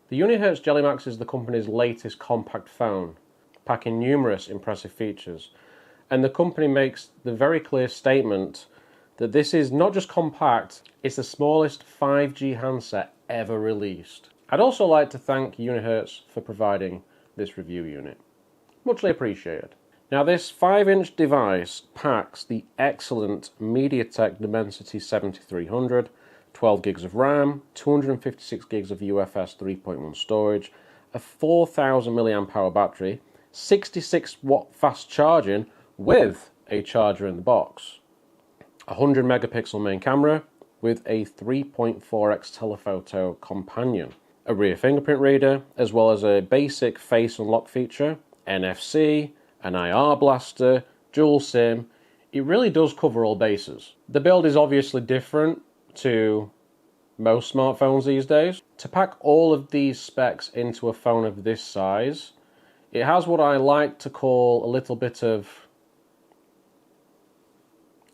The Unihertz Jelly Max is the company's latest compact phone, packing numerous impressive features, and the company makes the very clear statement that this is not just compact, it's the smallest 5G handset ever released. I'd also like to thank Unihertz for providing this review unit. Muchly appreciated. Now this 5-inch device packs the excellent MediaTek Dimensity 7300, 12 gigs of RAM, 256 gigs of UFS 3.1 storage, a 4000 mAh battery, 66 watt fast charging with a charger in the box, a 100 megapixel main camera with a 3.4x telephoto companion, a rear fingerprint reader, as well as a basic face unlock feature, NFC, an IR blaster, dual SIM. It really does cover all bases. The build is obviously different to most smartphones these days. To pack all of these specs into a phone of this size, it has what I like to call a little bit of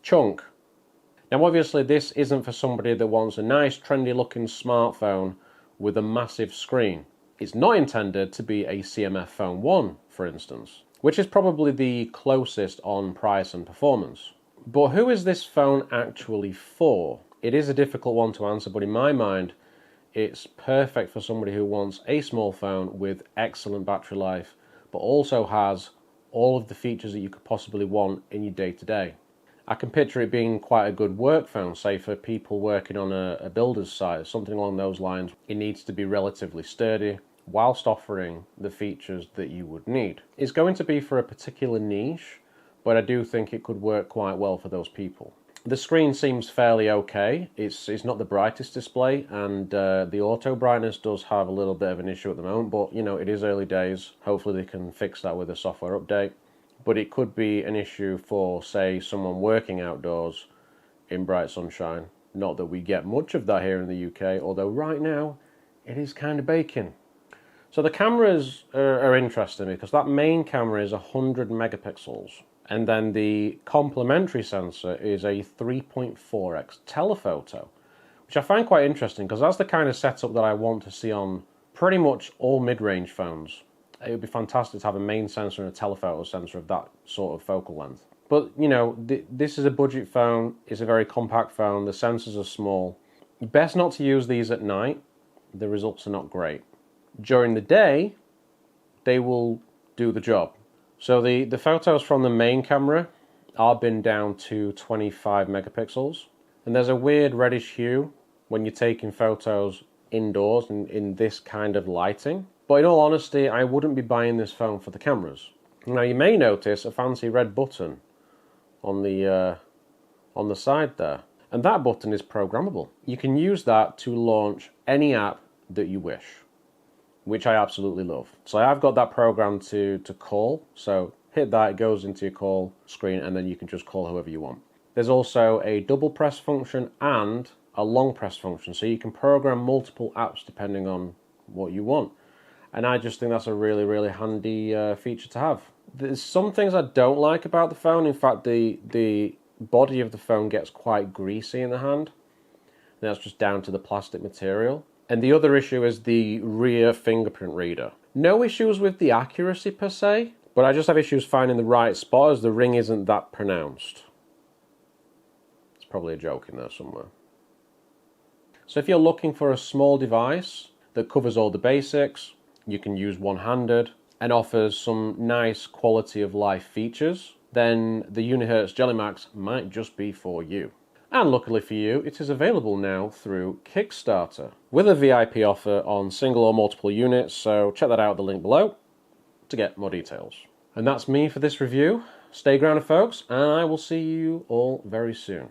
chunk. Now obviously this isn't for somebody that wants a nice trendy looking smartphone with a massive screen. It's not intended to be a CMF Phone 1, for instance, which is probably the closest on price and performance. But who is this phone actually for? It is a difficult one to answer, but in my mind, it's perfect for somebody who wants a small phone with excellent battery life, but also has all of the features that you could possibly want in your day-to-day. I can picture it being quite a good work phone, say for people working on a builder's site, something along those lines. It needs to be relatively sturdy, whilst offering the features that you would need. It's going to be for a particular niche, but I do think it could work quite well for those people. The screen seems fairly okay. It's not the brightest display, and the auto brightness does have a little bit of an issue at the moment, but you know, it is early days. Hopefully they can fix that with a software update. But it could be an issue for, say, someone working outdoors in bright sunshine. Not that we get much of that here in the UK, although right now it is kind of baking. So the cameras are interesting because that main camera is 100 megapixels. And then the complementary sensor is a 3.4x telephoto, which I find quite interesting because that's the kind of setup that I want to see on pretty much all mid-range phones. It would be fantastic to have a main sensor and a telephoto sensor of that sort of focal length. But, you know, this is a budget phone. It's a very compact phone. The sensors are small. Best not to use these at night. The results are not great. During the day, they will do the job. So the photos from the main camera are binned down to 25 megapixels. And there's a weird reddish hue when you're taking photos indoors in this kind of lighting. But in all honesty, I wouldn't be buying this phone for the cameras. Now you may notice a fancy red button on the side there. And that button is programmable. You can use that to launch any app that you wish, which I absolutely love. So I've got that programmed to call. So hit that, it goes into your call screen, and then you can just call whoever you want. There's also a double press function and a long press function. So you can program multiple apps depending on what you want. And I just think that's a really, really handy feature to have. There's some things I don't like about the phone. In fact, the body of the phone gets quite greasy in the hand. And that's just down to the plastic material. And the other issue is the rear fingerprint reader. No issues with the accuracy per se, but I just have issues finding the right spot as the ring isn't that pronounced. It's probably a joke in there somewhere. So if you're looking for a small device that covers all the basics, you can use one-handed, and offers some nice quality of life features, then the Unihertz Jelly Max might just be for you. And luckily for you, it is available now through Kickstarter, with a VIP offer on single or multiple units, so check that out at the link below to get more details. And that's me for this review. Stay grounded, folks, and I will see you all very soon.